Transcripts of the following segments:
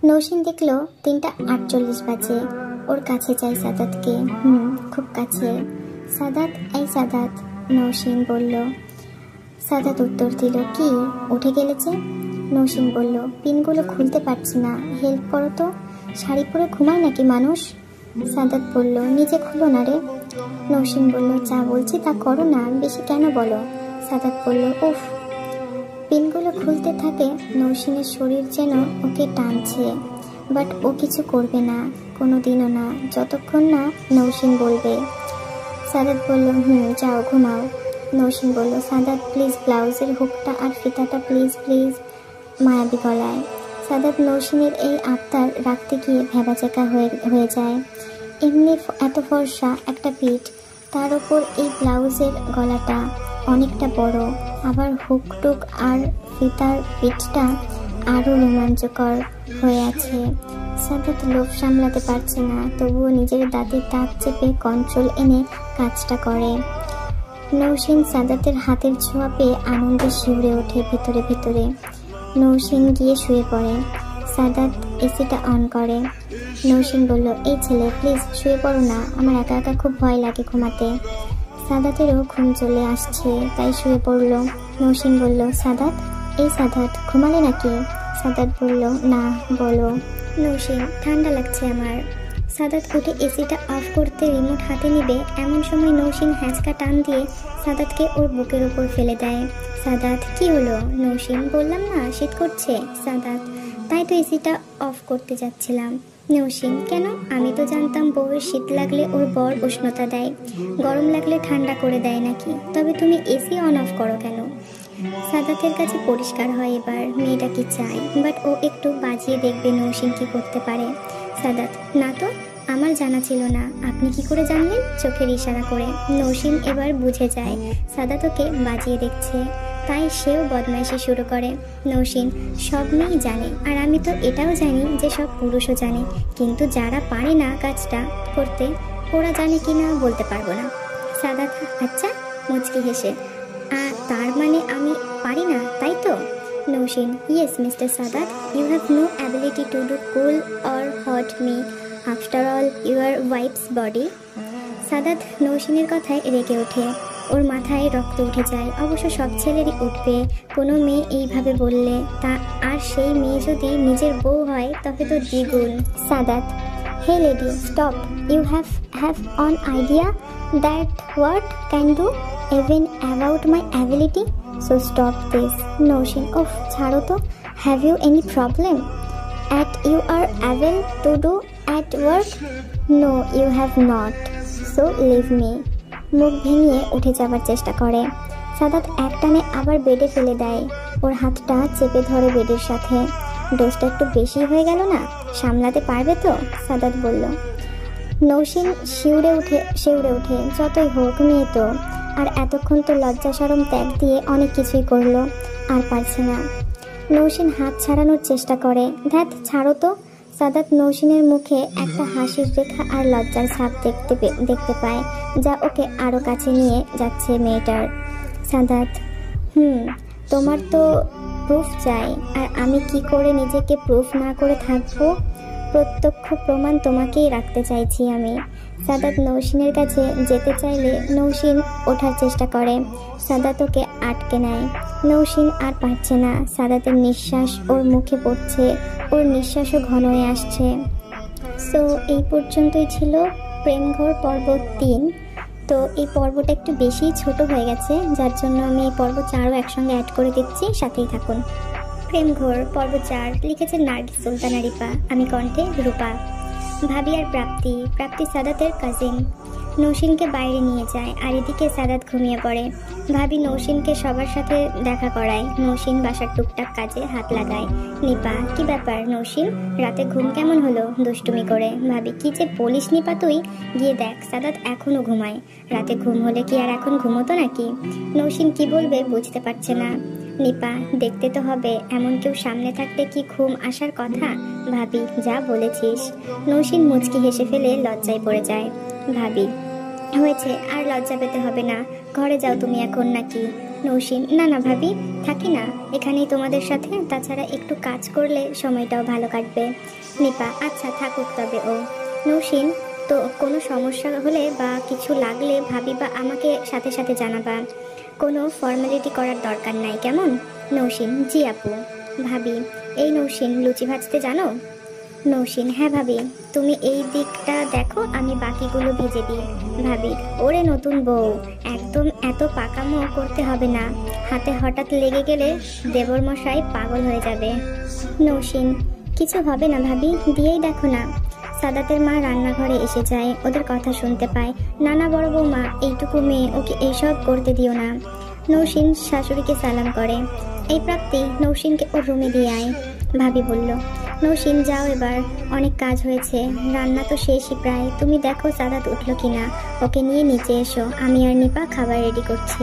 নৌসিন দেখলো 3:48 বাজে। ওর কাছে যায় সাদাতকে। খুব কাছে। সাদাত, এই সাদাত, নৌসিন বলল। সাদাত উত্তর দিল, কি উঠে গেলেছে? নৌসিন বলল, পিনগুলো খুলতে পারছি না, হেল্প করো তো। শাড়ি পরে ঘুমায় নাকি মানুষ? সাদাত বলল, নিজে খুলো না রে। নৌসিন বলল, যা বলছি তা করো না, বেশি কেন বলো? সাদাত বলল, উফ। পিনগুলো খুলতে থাকে। নৌসিনের শরীর যেন ওকে টানছে, বাট ও কিছু করবে না, কোনোদিনও না, যতক্ষণ না নৌসিন বলবে। সাদাত বলল, যাও ঘুমাও। নৌসিন বলল, সাদাত প্লিজ ব্লাউজের হুকটা আর ফিতাটা প্লিজ প্লিজ, মায়াবী গলায়। সাদাত নৌসিনের এই আবদার রাখতে গিয়ে ভেবাচেকা হয়ে যায়। এমনি এত ফর্সা একটা পিঠ, তার ওপর এই ব্লাউজের গলাটা অনেকটা বড়, আবার হুকটুক আর ফিতার পিঠটা আরও রোমাঞ্চকর হয়ে আছে। সাদাত লোভ সামলাতে পারছে না, তবুও নিজের দাঁতের দাঁত চেপে কন্ট্রোল এনে কাজটা করে। নৌসিন সাদাতের হাতের ছোঁয়া পেয়ে আনন্দে শিউরে ওঠে ভেতরে ভেতরে। নৌসিন গিয়ে শুয়ে পড়ে। সাদাত এসিটা অন করে। নৌসিন বলল, এই ছেলে প্লিজ শুয়ে পড়ো না, আমার একা একা খুব ভয় লাগে ঘুমাতে। সাদাতেরও ঘুম চলে আসছে, তাই শুয়ে পড়ল। নৌসিন বলল, সাদাত, এই সাদাত, ঘুমালে নাকি? সাদাত বলল, না, বলো। নৌসিন, ঠান্ডা লাগছে আমার। সাদাত উঠে এসিটা অফ করতে রিমোট হাতে নিবে, এমন সময় নৌসিন হ্যাঁচকা টান দিয়ে সাদাতকে ওর বুকের উপর ফেলে দেয়। সাদাত, কি হলো? নৌসিন, বললাম না শীত করছে। সাদাত, তাই তো এসিটা অফ করতে যাচ্ছিলাম। নৌসিন, কেন? আমি তো জানতাম বউয়ের শীত লাগলে ওর বর উষ্ণতা দেয়, গরম লাগলে ঠান্ডা করে দেয় নাকি, তবে তুমি এসি অন অফ করো কেন? সাদাতের কাছে পরিষ্কার হয় এবার মেয়েটা কি চায়, বাট ও একটু বাজিয়ে দেখবে নৌসিন কি করতে পারে। সাদাত, না তো, আমার জানা ছিল না। আপনি কি করে জানলেন? চোখের ইশারা করে। নৌসিন এবার বুঝে যায় সাদাত ওকে বাজিয়ে দেখছে, তাই সেও বদমাইশি শুরু করে। নৌসিন, সব মেয়েই জানে, আর আমি তো এটাও জানি যে সব পুরুষও জানে, কিন্তু যারা পারে না কাজটা করতে, ওরা জানে কি না বলতে পারবো না। সাদাত, আচ্ছা, মুচকি হেসে, তার মানে আমি পারি না, তাই তো? Nausheen, yes mister Sadat, you have no ability to do cool or hot me, after all your wife's body. Sadat নৌসিনের কথায় রেগে ওঠে, ওর মাথায় রক্ত উঠে যায়। অবশ্য সব ছেলেরই উঠবে কোনো মেয়ে এইভাবে বললে, তা আর সেই মেয়ে যদি নিজের বউ হয় তবে তো দ্বিগুণ। Sadat, hey lady, stop, you have on idea that what can do even about my ability, so stop this. Nausheen, ওফ, ছাড়ো তো। Have you any problem at you are able to do at work? No, you have not, so leave me. মুখ ভেঙে উঠে যাবার চেষ্টা করে। সাদাত একটানে আবার বেডে ফেলে দেয়, ওর হাতটা চেপে ধরে বেডের সাথে। ডোজটা একটু বেশি হয়ে গেল না? সামলাতে পারবে তো? সাদাত বলল। নৌসিন শিউরে উঠে, যতই হোক মেয়ে তো, আর এতক্ষণ তো লজ্জা শরম ত্যাগ দিয়ে অনেক কিছুই করলো, আর পারছে না। নৌসিন হাত ছাড়ানোর চেষ্টা করে। ধ্যাত, ছাড়ো তো। সাদাত নৌসিনের মুখে একটা হাসির রেখা আর লজ্জার ছাপ দেখতে পায়, যা ওকে আরও কাছে নিয়ে যাচ্ছে মেয়েটার। সাদাত, তোমার তো প্রুফ চাই, আর আমি কি করে নিজেকে প্রুফ না করে থাকবো? প্রত্যক্ষ প্রমাণ তোমাকেই রাখতে চাইছি আমি। সাদাত নৌসিনের কাছে যেতে চাইলে নৌসিন ওঠার চেষ্টা করে। সাদাত ওকে আটকে নেয়। নৌসিন আর পারছে না। সাদাতের নিঃশ্বাস ওর মুখে পড়ছে, ওর নিঃশ্বাসও ঘন হয়ে আসছে। সো এই পর্যন্তই ছিল প্রেমঘর পর্ব 3। তো এই পর্বটা একটু বেশি ছোট হয়ে গেছে, যার জন্য আমি এই পর্ব 4ও একসঙ্গে অ্যাড করে দিচ্ছি, সাথেই থাকুন। প্রেমঘর পর্ব 4 লিখেছেন নার্গিস সুলতানা রিপা, আমি কণ্ঠে রূপা। ভাবি আর প্রাপ্তি সাদাতের কাজিন নৌসিনকে বাইরে নিয়ে যায়, আর এদিকে সাদাত ঘুমিয়ে পড়ে। ভাবি নৌসিনকে সবার সাথে দেখা করায়। নৌসিন বাসার টুকটাক কাজে হাত লাগায়। নিপা, কি ব্যাপার নৌসিন, রাতে ঘুম কেমন হলো? দুষ্টুমি করে। ভাবি, কি যে বলিস নিপা তুই, গিয়ে দেখ সাদাত এখনও ঘুমায়। রাতে ঘুম হলে কি আর এখন ঘুমোতো নাকি? নৌসিন কি বলবে বুঝতে পারছে না। নিপা, দেখতে তো হবে, এমন কেউ সামনে থাকতে কি ঘুম আসার কথা? ভাবি, যা বলেছিস। নৌসিন মুচকি হেসে ফেলে লজ্জায় পড়ে যায়। ভাবি, হয়েছে, আর লজ্জা পেতে হবে না, ঘরে যাও তুমি এখন নাকি? নৌসিন, না না ভাবি, থাকি না এখানেই তোমাদের সাথে, তাছাড়া একটু কাজ করলে সময়টাও ভালো কাটবে। নিপা আচ্ছা থাকুক তবে। ও নৌসিন, তো কোনো সমস্যা হলে বা কিছু লাগলে ভাবি বা আমাকে সাথে সাথে জানাবা, কোনো ফর্মালিটি করার দরকার নাই, কেমন? নৌসিন জি আপু। ভাবি এই নৌসিন, লুচি ভাজতে জানো? নৌসিন হ্যাঁ ভাবি, তুমি এই দিকটা দেখো, আমি বাকিগুলো ভেজে দিই। ভাবি ওরে নতুন বউ, একদম এত পাকামো করতে হবে না, হাতে হঠাৎ লেগে গেলে দেবর মশাই পাগল হয়ে যাবে। নৌসিন কিছু হবে না ভাবি, দিয়েই দেখো না। সাদাতের মা রান্নাঘরে এসে যায়, ওদের কথা শুনতে পায়। নানা বড় বৌমা, এইটুকু মেয়ে, ওকে এইসব করতে দিও না। নৌসিন শাশুড়িকে সালাম করে। এই প্রাপ্তি, নৌসিনকে ওর রুমে দিয়ে আয়। ভাবি বলল নৌসিন যাও এবার, অনেক কাজ হয়েছে, রান্না তো শেষই প্রায়, তুমি দেখো সাদাত উঠলো কিনা, ওকে নিয়ে নিচে এসো, আমি আর নিপা খাবার রেডি করছি।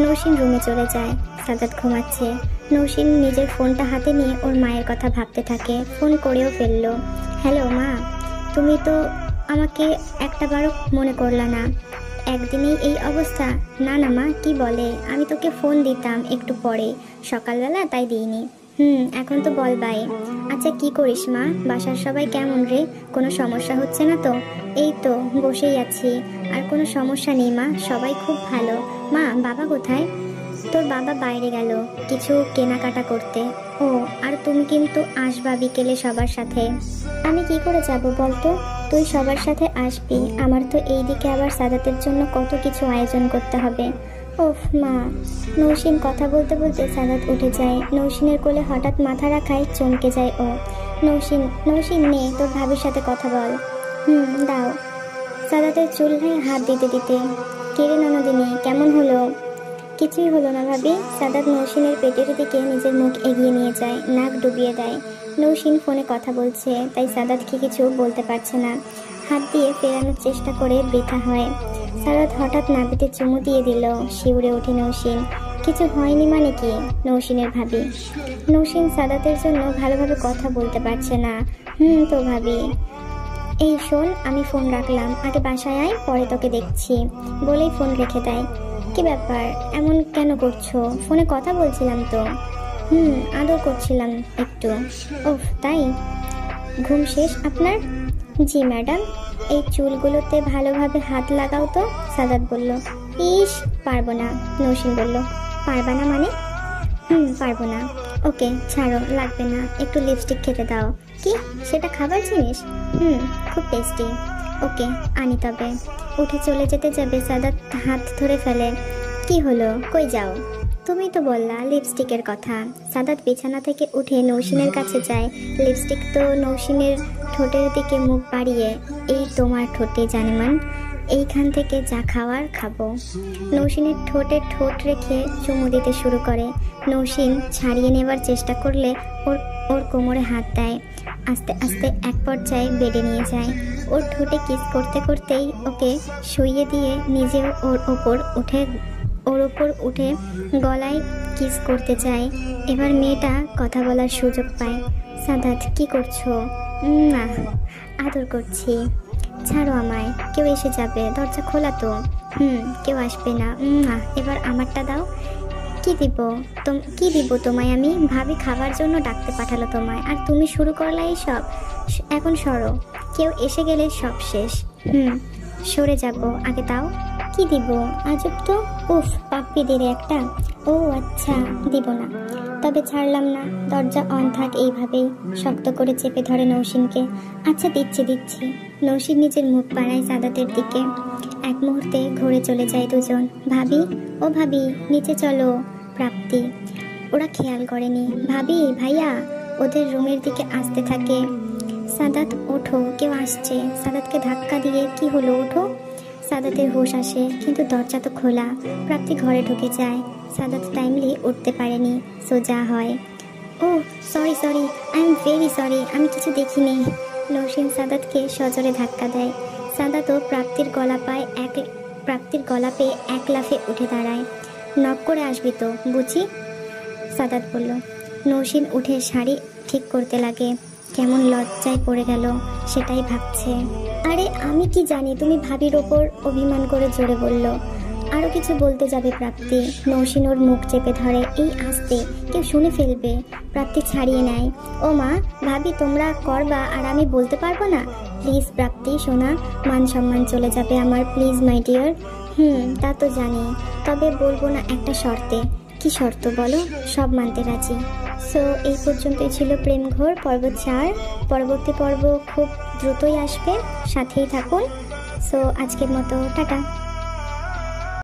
নৌসিন রুমে চলে যায়, সাদাত ঘুমাচ্ছে। নৌসিন নিজের ফোনটা হাতে নিয়ে ওর মায়ের কথা ভাবতে থাকে, ফোন করেও ফেললো। হ্যালো মা, তুমি তো আমাকে একটাবারও মনে করলা না, একদিনেই এই অবস্থা? না না মা, কি বলে, আমি তোকে ফোন দিতাম একটু পরে সকালবেলা, তাই দিইনি। এখন তো বল বাই। আচ্ছা কি করিস মা, বাসার সবাই কেমন রে, কোনো সমস্যা হচ্ছে না তো? এই তো বসেই আছি, আর কোনো সমস্যা নেই মা, সবাই খুব ভালো। মা বাবা কোথায়? তোর বাবা বাইরে গেল কিছু কেনাকাটা করতে। ও, আর তুমি কিন্তু আসবা বিকেলে সবার সাথে। আমি কি করে যাব বলতো, তুই সবার সাথে আসবি, আমার তো এইদিকে আবার সাদাতের জন্য কত কিছু আয়োজন করতে হবে। ওফ মা। নৌসিন কথা বলতে বলতে সাদাত উঠে যায়, নৌসিনের কোলে হঠাৎ মাথা রাখায় চমকে যায় ও। নৌসিন, নৌসিন নে, তোর ভাবির সাথে কথা বল। দাও। সাদাতের চুলহায় হাত দিতে দিতে, কেড়ে ননদিনী কেমন হলো? কিছুই হলো না ভাবি। সাদাত নৌসিনের পেটের দিকে নিজের মুখ এগিয়ে নিয়ে যায়, নাক ডুবিয়ে দেয়। নৌসিন ফোনে কথা বলছে, তাই সাদাতকে কিছু বলতে পারছে না, হাত দিয়ে ফেরানোর চেষ্টা করে বৃথা হয়। সাদাত হঠাৎ নাভিতে চুমু দিয়ে দিল, শিউরে ওঠে নৌসিন। কিছু হয়নি মানে কি? নৌসিনের ভাবি। নৌসিন সাদাতের জন্য ভালোভাবে কথা বলতে পারছে না। তো ভাবি, এই শোন, আমি ফোন রাখলাম, আগে বাসায় আয়, পরে তোকে দেখছি, বলেই ফোন রেখে দেয়। কি ব্যাপার, এমন কেন করছো? ফোনে কথা বলছিলাম তো। আদর করছিলাম একটু। ওহ তাই? ঘুম শেষ আপনার? জি ম্যাডাম। এই চুলগুলোতে ভালোভাবে হাত লাগাও তো। সাদাত বলল। ইস, পারবো না। নৌসিন বলল। পারবা না মানে? পারবো না। ওকে ছাড়ো, লাগবে না, একটু লিপস্টিক খেতে দাও। কি, সেটা খাবার জিনিস? খুব টেস্টি। ওকে আনি তবে। উঠে চলে যেতে যাবে, সাদাত হাত ধরে ফেলে। কি হলো, কই যাও? তুমি তো বললা লিপস্টিকের কথা। সাদাত বিছানা থেকে উঠে নৌসিনের কাছে যায়। লিপস্টিক তো নৌসিনের ঠোঁটের দিকে মুখ বাড়িয়ে, এই তোমার ঠোঁটে জানেমান, এইখান থেকে যা খাওয়ার খাবো। নৌসিনের ঠোঁটে ঠোঁট রেখে চুমু দিতে শুরু করে। নৌসিন ছাড়িয়ে নেবার চেষ্টা করলে ওর কোমরে হাত দেয়। আস্তে আস্তে এক পর্যায়ে বেডে নিয়ে যায়। ওর ঠোঁটে কিস করতে করতেই ওকে শুইয়ে দিয়ে নিজেও ওর ওপর উঠে গলায় কিস করতে চায়। এবার মেয়েটা কথা বলার সুযোগ পায়। সাদাত কি করছো? না, আদর করছি। ছাড়ো আমায়, কেউ এসে যাবে, দরজা খোলা তো। কেউ আসবে না। এবার আমারটা দাও। কি দিব তোমায় আমি? ভাবি খাবার জন্য ডাকতে পাঠালো তোমায়, আর তুমি শুরু করলা এইসব। এখন সরো, কেউ এসে গেলে সব শেষ। সরে যাব, আগে দাও। কি দিব? আজব তো। উফ, পাপ্পি দিলে একটা। ও আচ্ছা, দিব না, তবে ছাড়লাম না। দরজা অন থাক এইভাবেই। শক্ত করে চেপে ধরে নৌসিনকে। আচ্ছা দিচ্ছি। নৌসিন নিজের মুখ বাড়ায় সাদাতের দিকে। এক মুহূর্তে ঘুরে চলে যায় দুজন। ভাবি, ও ভাবি, নিচে চলো। প্রাপ্তি। ওরা খেয়াল করেনি। ভাবি, ভাইয়া ওদের রুমের দিকে আসতে থাকে। সাদাত, ওঠো, কেউ আসছে। সাদাতকে ধাক্কা দিয়ে, কি হলো, ওঠো। সাদাতের হুঁশ আসে, কিন্তু দরজা তো খোলা। প্রাপ্তি ঘরে ঢুকে যায়। সাদাত টাইমলি উঠতে পারেনি, সোজা হয়। ও sorry, I am very sorry, আমি কিছু দেখিনি। নৌসিন সাদাতকে সজোরে ধাক্কা দেয়। সাদাতও প্রাপ্তির গলা পেয়ে এক লাফে উঠে দাঁড়ায়। নক করে আসবি তো, বুঝি? সাদাত বলল। নৌসিন উঠে শাড়ি ঠিক করতে লাগে। কেমন লজ্জায় পড়ে গেল, সেটাই ভাবছে। আরে আমি কি জানি, তুমি ভাবির ওপর অভিমান করে জোরে বলল। আরও কিছু বলতে যাবে প্রাপ্তি, নৌশিন ওর মুখ চেপে ধরে। এই আসতে, কেউ শুনে ফেলবে। প্রাপ্তি ছাড়িয়ে নেয়। ও মা, ভাবি তোমরা করবা আর আমি বলতে পারবো না? প্লিজ প্রাপ্তি সোনা, মান সম্মান চলে যাবে আমার, প্লিজ মাই ডিয়ার। তা তো জানি, তবে বলবো না একটা শর্তে। কি শর্ত বলো? সব মানতে রাজি। সো এই পর্যন্তই ছিল প্রেম ঘোর পর্ব 4। পরবর্তী পর্ব খুব দ্রুতই আসবে, সাথেই থাকুন। সো আজকের মতো টাটা।